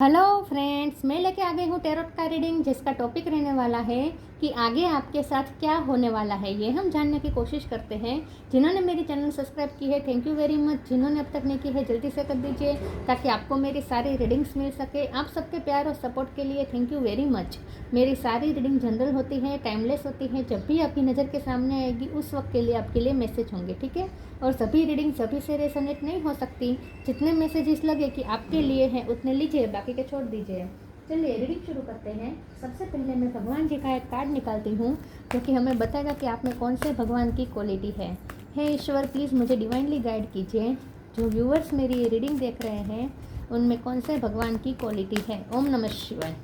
Hello friends, मैं लेके आ गई हूँ टैरोट का रीडिंग, जिसका टॉपिक रहने वाला है कि आगे आपके साथ क्या होने वाला है। ये हम जानने की कोशिश करते हैं। जिन्होंने मेरी चैनल सब्सक्राइब की है, थैंक यू वेरी मच। जिन्होंने अब तक नहीं की है, जल्दी से कर दीजिए ताकि आपको मेरी सारी रीडिंग्स मिल सके। आप सबके प्यार और सपोर्ट के लिए थैंक यू वेरी मच। मेरी सारी रीडिंग जनरल होती है, टाइमलेस होती है। जब भी आपकी नज़र के सामने आएगी उस वक्त के लिए आपके लिए मैसेज होंगे, ठीक है। और सभी रीडिंग सभी से रेसोनेट नहीं हो सकती। जितने मैसेजेस लगे कि आपके लिए हैं उतने लीजिए, बाकी के छोड़ दीजिए। चलिए रीडिंग शुरू करते हैं। सबसे पहले मैं भगवान जी का एक कार्ड निकालती हूँ, जो कि हमें बताएगा कि आप में कौन से भगवान की क्वालिटी है। हे ईश्वर, प्लीज़ मुझे डिवाइनली गाइड कीजिए। जो व्यूअर्स मेरी ये रीडिंग देख रहे हैं उनमें कौन से भगवान की क्वालिटी है। ओम नमः शिवाय।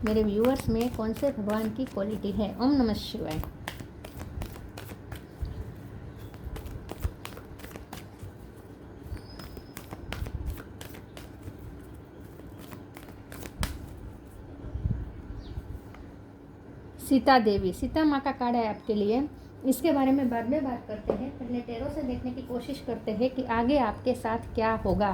मेरे व्यूअर्स में कौन से भगवान की क्वालिटी है। ओम नमः शिवाय। सीता देवी, सीता माँ का कार्ड है आपके लिए। इसके बारे में बाद में बात करते हैं। पहले टैरो से देखने की कोशिश करते हैं कि आगे आपके साथ क्या होगा।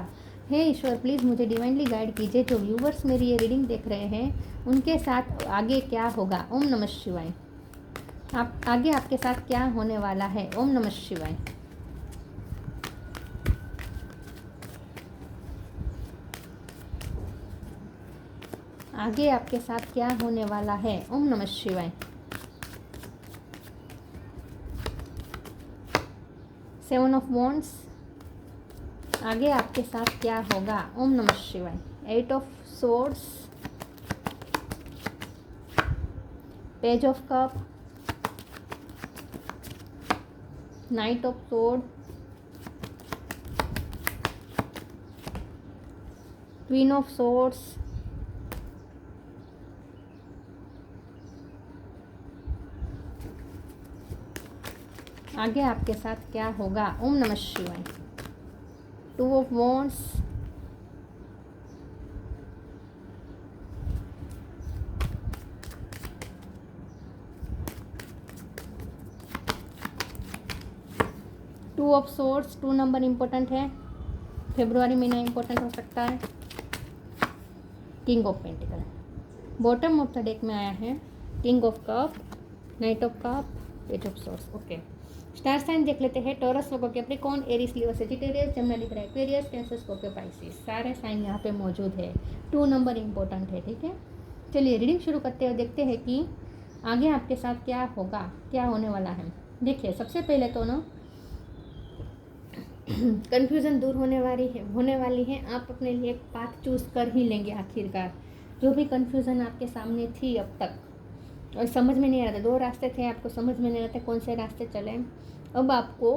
हे ईश्वर, प्लीज़ मुझे डिवाइनली गाइड कीजिए। जो व्यूवर्स मेरी ये रीडिंग देख रहे हैं उनके साथ आगे क्या होगा। ओम नमः शिवाय। आप आगे आपके साथ क्या होने वाला है। ओम नमः शिवाय। आगे आपके साथ क्या होने वाला है। ओम नमः शिवाय। सेवन ऑफ वॉन्ड्स, आगे आपके साथ क्या होगा। ओम नमः शिवाय। Eight of swords, page of cup, knight of sword, queen of swords, आगे आपके साथ क्या होगा। ओम नमः शिवाय। Two of wands, two of swords. 2 नंबर इम्पोर्टेंट है, फेब्रुआरी महीना इम्पोर्टेंट हो सकता है। King of pentacle, bottom of the deck में आया है। King of cup, knight of cup, page of swords. Okay, star sign देख लेते हैं। टॉरस, वर्गो, कैप्रिकॉर्न, एरीज, लियो, सजिटेरियस, जमुना दिख रहा है, एक्वेरियस, कैंसर, स्कॉर्पियो, पाइसिस। सारे साइन यहाँ पे मौजूद है। 2 नंबर इम्पोर्टेंट है, ठीक है। चलिए रीडिंग शुरू करते हैं और देखते हैं कि आगे आपके साथ क्या होगा, क्या होने वाला है। देखिए, सबसे पहले तो ना कन्फ्यूज़न दूर होने वाली है। आप अपने लिए एक पाथ चूज़ कर ही लेंगे आखिरकार। जो भी कन्फ्यूज़न आपके सामने थी अब तक और समझ में नहीं आ रहा था, 2 रास्ते थे, आपको समझ में नहीं आता कौन से रास्ते चलें, अब आपको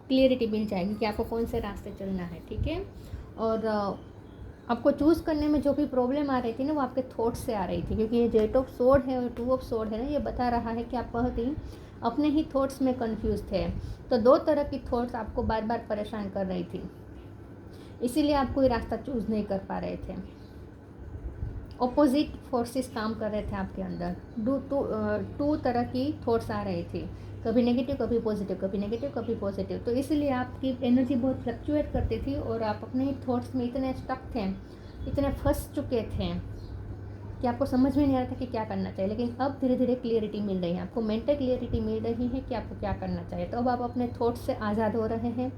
क्लियरिटी मिल जाएगी कि आपको कौन से रास्ते चलना है, ठीक है। और आपको चूज़ करने में जो भी प्रॉब्लम आ रही थी ना, वो आपके थॉट्स से आ रही थी, क्योंकि ये जेट ऑफ सोर्ड है और 2 ऑफ सोर्ड है ना, ये बता रहा है कि आप बहुत ही अपने ही थॉट्स में कंफ्यूज थे। तो 2 तरह की थॉट्स आपको बार बार परेशान कर रही थी, इसीलिए आप कोई रास्ता चूज़ नहीं कर पा रहे थे। ऑपोजिट फोर्सेस काम कर रहे थे आपके अंदर। 2 तरह की थॉट्स आ रही थी, कभी नेगेटिव कभी पॉजिटिव, कभी नेगेटिव कभी पॉजिटिव। तो इसलिए आपकी एनर्जी बहुत फ्लक्चुएट करती थी और आप अपने ही थॉट्स में इतने स्टक थे, इतने फंस चुके थे कि आपको समझ में नहीं आ रहा था कि क्या करना चाहिए। लेकिन अब धीरे धीरे क्लियरिटी मिल रही है, आपको मेंटल क्लियरिटी मिल रही है कि आपको क्या करना चाहिए। तो अब आप अपने थॉट्स से आज़ाद हो रहे हैं,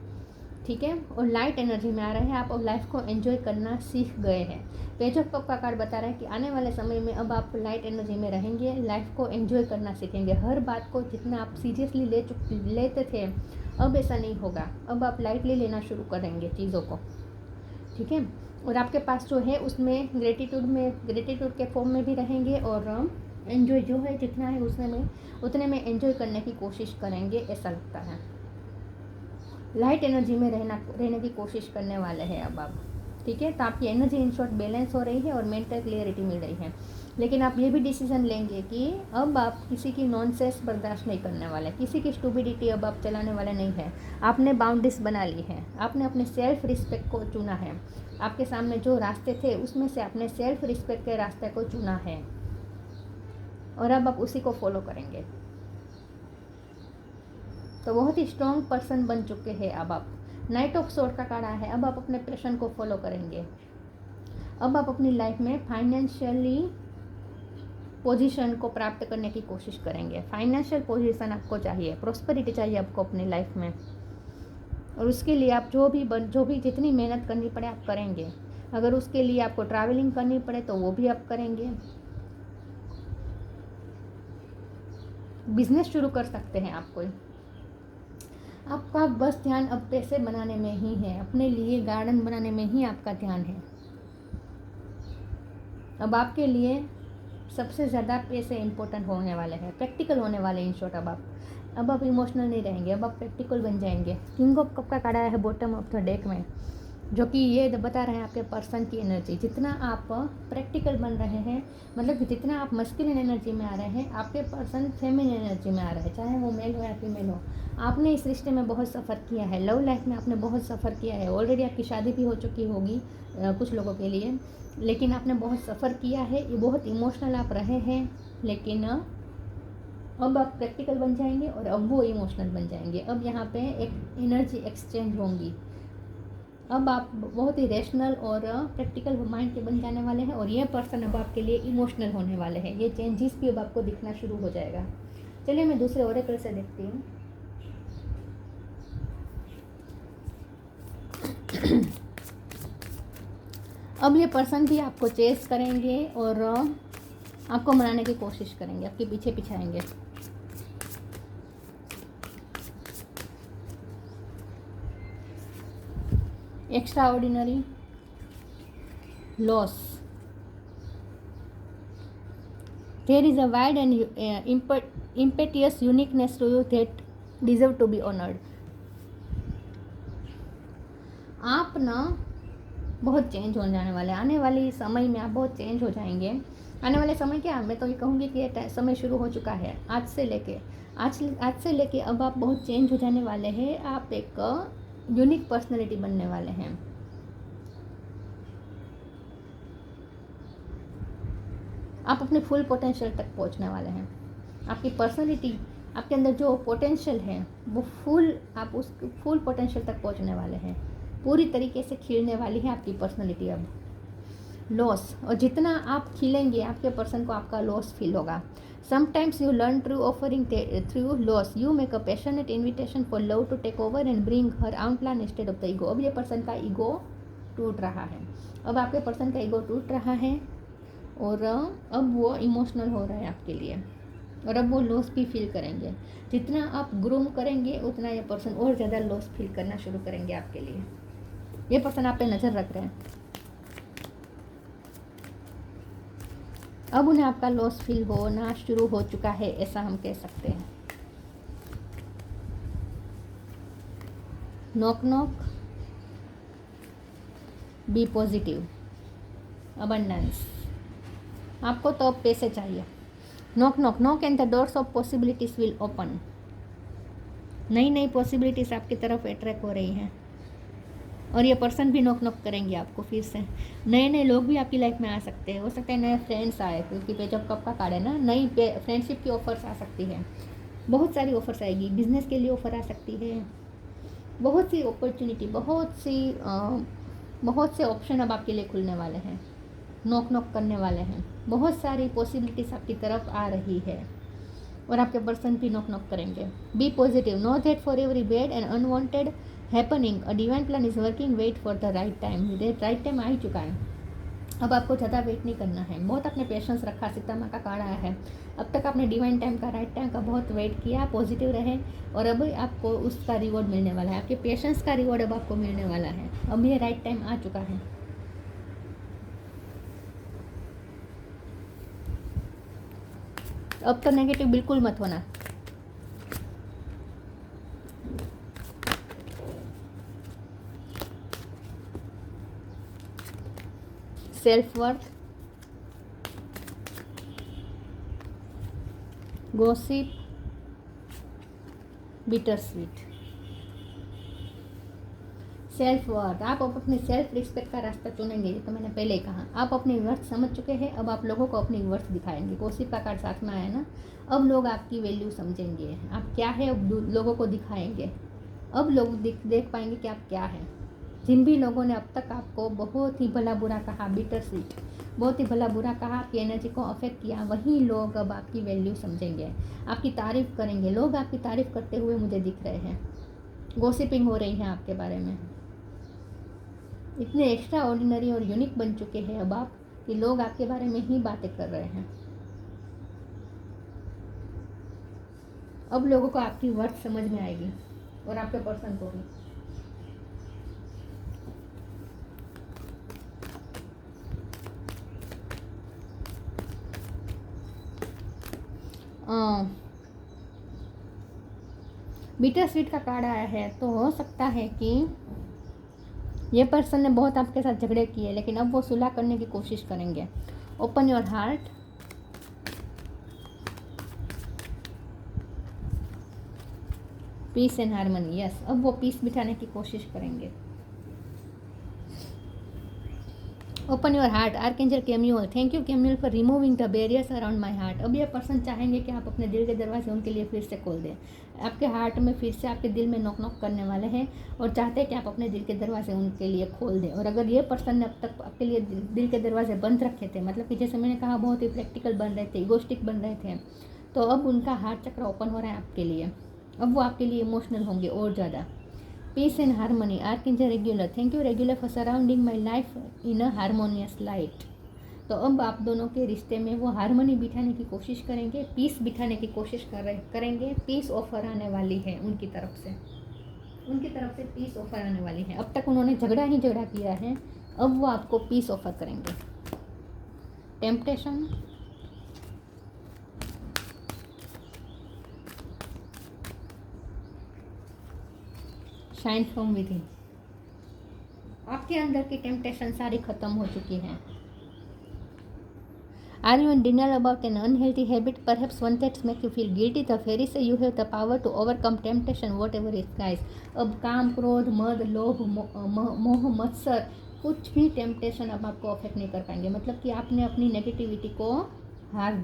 ठीक है, और लाइट एनर्जी में आ रहे हैं। आप अब लाइफ को एंजॉय करना सीख गए हैं। पेज ऑफ कप का कार्ड बता रहा है कि आने वाले समय में अब आप लाइट एनर्जी में रहेंगे, लाइफ को एंजॉय करना सीखेंगे। हर बात को जितना आप सीरियसली लेते थे, अब ऐसा नहीं होगा। अब आप लाइटली लेना शुरू करेंगे चीज़ों को, ठीक है। और आपके पास जो है उसमें ग्रेटिट्यूड के फॉर्म में भी रहेंगे और एंजॉय जो है जितना है उतने में एंजॉय करने की कोशिश करेंगे, ऐसा लगता है। लाइट एनर्जी में रहने की कोशिश करने वाले हैं अब आप, ठीक है। तो आपकी एनर्जी इन शॉर्ट बैलेंस हो रही है और मेंटल क्लियरिटी मिल रही है। लेकिन आप ये भी डिसीजन लेंगे कि अब आप किसी की नॉनसेंस बर्दाश्त नहीं करने वाले, किसी की स्टूपिडिटी अब आप चलाने वाले नहीं हैं। आपने बाउंड्रीज बना ली है, आपने अपने सेल्फ रिस्पेक्ट को चुना है। आपके सामने जो रास्ते थे उसमें से आपने सेल्फ रिस्पेक्ट के रास्ते को चुना है और अब आप उसी को फॉलो करेंगे। तो बहुत ही स्ट्रॉन्ग पर्सन बन चुके हैं अब आप। नाइट ऑफ सोर्ड का कार्ड है, अब आप अपने पैशन को फॉलो करेंगे। अब आप अपनी लाइफ में फाइनेंशियली पोजीशन को प्राप्त करने की कोशिश करेंगे। फाइनेंशियल पोजीशन आपको चाहिए, प्रॉस्पेरिटी चाहिए आपको अपनी लाइफ में, और उसके लिए आप जो भी जितनी मेहनत करनी पड़े आप करेंगे। अगर उसके लिए आपको ट्रैवलिंग करनी पड़े तो वो भी आप करेंगे। बिजनेस शुरू कर सकते हैं आप कोई। आपका बस ध्यान अब पैसे बनाने में ही है, अपने लिए गार्डन बनाने में ही आपका ध्यान है। अब आपके लिए सबसे ज़्यादा पैसे इंपॉर्टेंट होने वाले हैं, प्रैक्टिकल होने वाले। इन शॉर्ट अब आप इमोशनल नहीं रहेंगे, अब आप प्रैक्टिकल बन जाएंगे। किंग ऑफ कप का कार्ड आया है बॉटम ऑफ द डेक में, जो कि ये बता रहे हैं आपके पर्सन की एनर्जी। जितना आप प्रैक्टिकल बन रहे हैं, मतलब कि जितना आप मस्कुलिन एनर्जी में आ रहे हैं, आपके पर्सन फेमिनिन एनर्जी में आ रहे हैं, चाहे वो मेल हो या फीमेल हो। आपने इस रिश्ते में बहुत सफ़र किया है, लव लाइफ में आपने बहुत सफ़र किया है। ऑलरेडी आपकी शादी भी हो चुकी होगी कुछ लोगों के लिए, लेकिन आपने बहुत सफ़र किया है, ये बहुत इमोशनल आप रहे हैं। लेकिन अब आप प्रैक्टिकल बन जाएंगे और अब वो इमोशनल बन जाएंगे। अब यहाँ पे एक एनर्जी एक्सचेंज होंगी। अब आप बहुत ही रैशनल और प्रैक्टिकल माइंड के बन जाने वाले हैं, और ये पर्सन अब आपके लिए इमोशनल होने वाले हैं। ये चेंजेस भी अब आपको दिखना शुरू हो जाएगा। चलिए मैं दूसरे ओरेकल से देखती हूँ। अब ये पर्सन भी आपको चेस करेंगे और आपको मनाने की कोशिश करेंगे, आपके पीछे पीछे आएंगे। Extraordinary, loss, there is a wide and impetuous uniqueness to you that deserve to be honored। आप ना बहुत चेंज हो जाने वाले, आने वाली समय में आप बहुत चेंज हो जाएंगे। आने वाले समय क्या, मैं तो ये कहूँगी कि ये समय शुरू हो चुका है। आज से लेके अब आप बहुत चेंज हो जाने वाले हैं। आप एक यूनिक पर्सनैलिटी बनने वाले हैं। आप अपने फुल पोटेंशियल तक पहुंचने वाले हैं। आपकी पर्सनैलिटी, आपके अंदर जो पोटेंशियल है वो आप उस फुल पोटेंशियल तक पहुंचने वाले हैं। पूरी तरीके से खिलने वाली है आपकी पर्सनैलिटी। अब लॉस, और जितना आप खिलेंगे आपके पर्सन को आपका लॉस फील होगा। Sometimes you learn through offering through loss, you make a passionate invitation for love to take over and bring her out plan instead of the ego. अब ये पर्सन का ईगो टूट रहा है, अब आपके पर्सन का ईगो टूट रहा है, और अब वो इमोशनल हो रहा है आपके लिए, और अब वो लॉस भी फील करेंगे। जितना आप ग्रूम करेंगे उतना ये पर्सन और ज़्यादा लॉस फील करना शुरू करेंगे आपके लिए। ये पर्सन आप पे नज़र रख रहे हैं। अब उन्हें आपका लॉस फील होना शुरू हो चुका है, ऐसा हम कह सकते हैं। Knock knock, be positive, abundance. आपको तो अब पैसे चाहिए। Knock knock knock and the doors of possibilities will open. नई नई पॉसिबिलिटीज आपकी तरफ अट्रैक्ट हो रही हैं, और ये पर्सन भी नॉक नॉक करेंगे आपको फिर से। नए नए लोग भी आपकी लाइफ में आ सकते हैं, हो सकता है नए फ्रेंड्स आए, क्योंकि पेज ऑफ कप का कार्ड है ना। नई फ्रेंडशिप की ऑफर्स आ सकती है, बहुत सारी ऑफर्स आएगी। बिजनेस के लिए ऑफर आ सकती है, बहुत सी अपॉर्चुनिटी, बहुत से ऑप्शन अब आपके लिए खुलने वाले हैं। नॉक नॉक करने वाले हैं, बहुत सारी पॉसिबिलिटीज आपकी तरफ आ रही है, और आपके पर्सन भी नॉक नॉक करेंगे। Be positive, know that for every bad and unwanted happening a divine plan is working, wait for the right time. Right time आ ही चुका है, अब आपको ज़्यादा वेट नहीं करना है। बहुत आपने पेशेंस रखा, सीता माँ का कार्ड आया है। अब तक आपने डिवाइन टाइम का, राइट टाइम का बहुत वेट किया, पॉजिटिव रहे, और अब आपको उसका रिवॉर्ड मिलने वाला है। आपके पेशेंस का रिवॉर्ड अब आपको मिलने वाला है। अब ये राइट टाइम आ चुका है। अब तो नेगेटिव बिल्कुल मत होना। Self worth, gossip, bitter sweet. Self worth, आप अपनी सेल्फ रिस्पेक्ट का रास्ता चुनेंगे, ये तो मैंने पहले ही कहा। आप अपनी वर्थ समझ चुके हैं, अब आप लोगों को अपनी वर्थ दिखाएंगे। गॉसिप का कार्ड साथ में आया ना, अब लोग आपकी वैल्यू समझेंगे, आप क्या है अब लोगों को दिखाएंगे। अब लोग देख पाएंगे कि आप क्या हैं। जिन भी लोगों ने अब तक आपको बहुत ही भला बुरा कहा, बिटर स्वीट, बहुत ही भला बुरा कहा, आपकी एनर्जी को अफेक्ट किया, वही लोग अब आपकी वैल्यू समझेंगे, आपकी तारीफ़ करेंगे। लोग आपकी तारीफ़ करते हुए मुझे दिख रहे हैं, गॉसिपिंग हो रही है आपके बारे में। इतने एक्स्ट्रा ऑर्डिनरी और यूनिक बन चुके हैं अब आप कि लोग आपके बारे में ही बातें कर रहे हैं। अब लोगों को आपकी वर्थ समझ में आएगी और आपके पर्सन को भी। बिटर स्वीट का कार्ड आया है, तो हो सकता है कि ये पर्सन ने बहुत आपके साथ झगड़े किए, लेकिन अब वो सुलह करने की कोशिश करेंगे। Open your heart. Peace and harmony, yes, अब वो पीस बिठाने की कोशिश करेंगे। Open your heart. Archangel Chamuel, thank you Chamuel for removing the barriers around my heart. अब ये पर्सन चाहेंगे कि आप अपने दिल के दरवाजे उनके लिए फिर से खोल दें। आपके हार्ट में फिर से, आपके दिल में नॉक नॉक करने वाले हैं और चाहते हैं कि आप अपने दिल के दरवाजे उनके लिए खोल दें। और अगर ये पर्सन ने अब तक आपके लिए दिल के दरवाजे बंद रखे थे, मतलब कि जैसे मैंने कहा बहुत ही प्रैक्टिकल बन रहे थे, इगोस्टिक बन रहे थे, तो अब उनका हार्ट चक्र ओपन हो रहा है आपके लिए। अब वो आपके लिए इमोशनल होंगे और ज़्यादा। Peace and harmony. Archangel Raguel, thank you Raguel for surrounding my life in a harmonious light. तो अब आप दोनों के रिश्ते में वो हारमोनी बिठाने की कोशिश करेंगे, पीस बिठाने की कोशिश करेंगे। पीस ऑफर आने वाली है उनकी तरफ से, पीस ऑफर आने वाली है। अब तक उन्होंने झगड़ा ही झगड़ा किया है, अब वो आपको पीस ऑफर करेंगे। Temptation, shine from with in. आपके अंदर की टेम्पटेशन सारी खत्म हो चुकी है। Are you in denial about an unhealthy habit? Perhaps one that makes you feel guilty. The fairies say you have the power to overcome temptation, whatever it guys. अब काम, क्रोध, मद, लोभ, मोह, मत्सर, कुछ भी टेम्पटेशन अब आपको अफेक्ट नहीं कर पाएंगे। मतलब कि आपने अपनी नेगेटिविटी को हार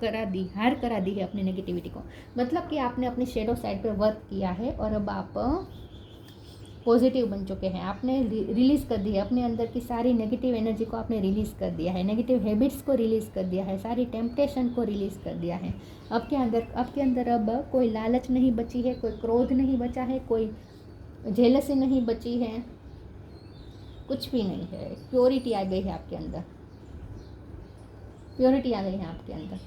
करा दी है अपनी नेगेटिविटी को। मतलब कि आपने अपनी शेडो साइड पे वर्क किया है और अब आप पॉजिटिव बन चुके हैं। आपने रिलीज़ कर दिया अपने अंदर की सारी नेगेटिव एनर्जी को, आपने रिलीज़ कर दिया है, नेगेटिव हैबिट्स को रिलीज़ कर दिया है, सारी टेम्पटेशन को रिलीज़ कर दिया है। आपके अंदर अब कोई लालच नहीं बची है, कोई क्रोध नहीं बचा है, कोई जेलसी नहीं बची है, कुछ भी नहीं है। प्योरिटी आ गई है आपके अंदर, प्योरिटी आ गई है आपके अंदर।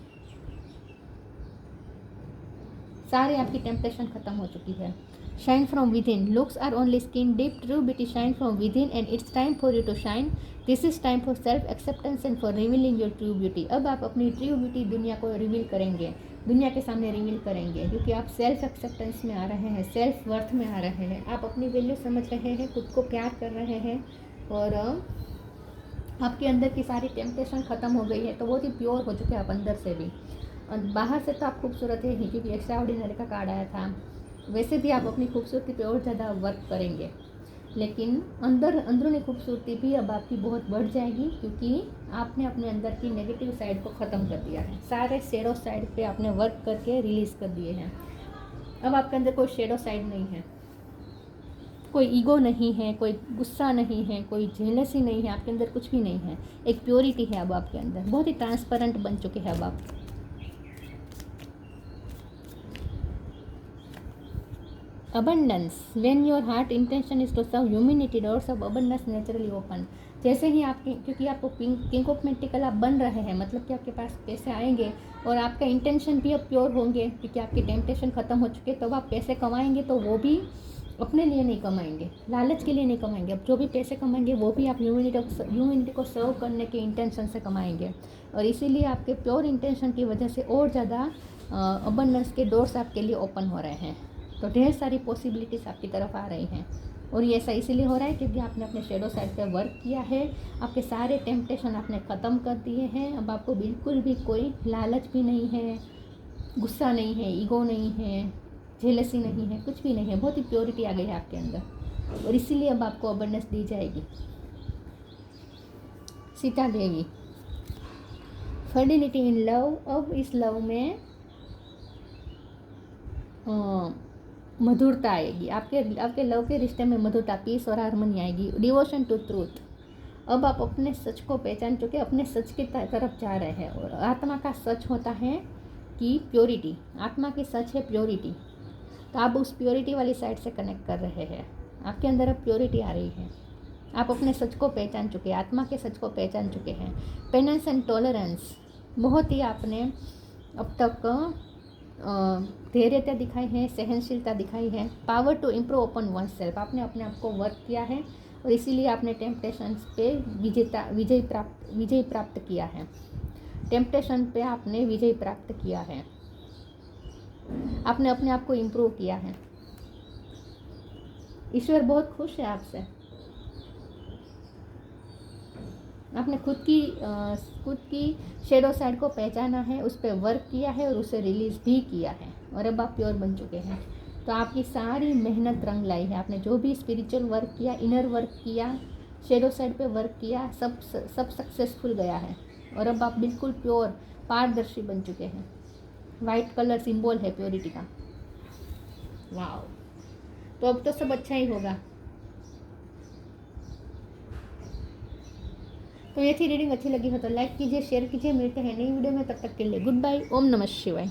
सारी आपकी टेम्पटेशन खत्म हो चुकी है। Shine from within. Looks are only skin deep. True beauty shine from within and it's time for you to shine. This is time for self acceptance and for revealing your true beauty. अब आप अपनी true beauty दुनिया को reveal करेंगे, दुनिया के सामने reveal करेंगे, क्योंकि आप सेल्फ एक्सेप्टेंस में आ रहे हैं, सेल्फ वर्थ में आ रहे हैं। आप अपनी वैल्यू समझ रहे हैं, खुद को प्यार कर रहे हैं और आपके अंदर की सारी टेम्पटेशन ख़त्म हो गई है। तो बहुत ही प्योर हो चुके हैं आप अंदर से भी। और बाहर से तो आप खूबसूरत है ही, क्योंकि एक्स्ट्रा ऑर्डिनरी का कार्ड आया था। वैसे भी आप अपनी खूबसूरती पे और ज़्यादा वर्क करेंगे, लेकिन अंदरूनी खूबसूरती भी अब आपकी बहुत बढ़ जाएगी, क्योंकि आपने अपने अंदर की नेगेटिव साइड को ख़त्म कर दिया है। सारे शेडो साइड पे आपने वर्क करके रिलीज़ कर दिए हैं। अब आपके अंदर कोई शेडो साइड नहीं है, कोई ईगो नहीं है, कोई गुस्सा नहीं है, कोई जेलसी नहीं है, आपके अंदर कुछ भी नहीं है। एक प्योरिटी है अब आपके अंदर, बहुत ही ट्रांसपेरेंट बन चुके हैं अब आप। Abundance, when your heart intention is to serve humanity, doors of abundance naturally open. जैसे ही आपके, क्योंकि आपको किंग ऑफ पेंटिकल आप बन रहे हैं, मतलब कि आपके पास पैसे आएंगे और आपका इंटेंशन भी अब प्योर होंगे, क्योंकि आपकी टेम्पटेशन ख़त्म हो चुकी है। तो आप पैसे कमाएंगे तो वो भी अपने लिए नहीं कमाएंगे, लालच के लिए नहीं कमाएंगे। अब जो भी पैसे कमाएंगे वो भी आप ह्यूमैनिटी को सर्व करने के इंटेंशन से कमाएंगे। और इसीलिए आपके प्योर इंटेंशन की वजह से और ज़्यादा अबंडेंस के डोर्स आपके लिए ओपन हो रहे हैं। तो ढेर सारी पॉसिबिलिटीज़ आपकी तरफ आ रही हैं। और ये ऐसा इसीलिए हो रहा है क्योंकि आपने अपने शेडो साइड पे वर्क किया है, आपके सारे टेम्पटेशन आपने ख़त्म कर दिए हैं। अब आपको बिल्कुल भी कोई लालच भी नहीं है, गुस्सा नहीं है, ईगो नहीं है, जेलसी नहीं है, कुछ भी नहीं है। बहुत ही प्योरिटी आ गई है आपके अंदर और इसीलिए अब आपको अबंडेंस दी जाएगी, सीता देगी। फर्टिलिटी इन लव, अब इस लव में मधुरता आएगी, आपके लव के रिश्ते में मधुरता, पीस और हारमोनी आएगी। डिवोशन टू ट्रूथ, अब आप अपने सच को पहचान चुके, अपने सच की तरफ जा रहे हैं। और आत्मा का सच होता है कि प्योरिटी, आत्मा की सच है प्योरिटी। तो आप उस प्योरिटी वाली साइड से कनेक्ट कर रहे हैं, आपके अंदर अब प्योरिटी आ रही है। आप अपने सच को पहचान चुके हैं, आत्मा के सच को पहचान चुके हैं। पेनेंस एंड टॉलरेंस, बहुत ही आपने अब तक धैर्यता दिखाई है, सहनशीलता दिखाई है। Power to improve upon oneself, आपने अपने आप को वर्क किया है और इसीलिए आपने टेम्पटेशंस पे विजय प्राप्त किया है। टेम्पटेशन पे आपने विजय प्राप्त किया है, आपने अपने आप को इम्प्रूव किया है। ईश्वर बहुत खुश है आपसे। आपने खुद की शेडो साइड को पहचाना है, उस पर वर्क किया है और उसे रिलीज़ भी किया है और अब आप प्योर बन चुके हैं। तो आपकी सारी मेहनत रंग लाई है। आपने जो भी स्पिरिचुअल वर्क किया, इनर वर्क किया, शेडो साइड पे वर्क किया, सब सक्सेसफुल गया है और अब आप बिल्कुल प्योर पारदर्शी बन चुके हैं। वाइट कलर सिंबल है प्योरिटी का। वाह, तो अब तो सब अच्छा ही होगा। तो ये थी रीडिंग, अच्छी लगी हो तो लाइक कीजिए, शेयर कीजिए। मिलते हैं नई वीडियो में, तब तक के लिए गुड बाय। ओम नमः शिवाय।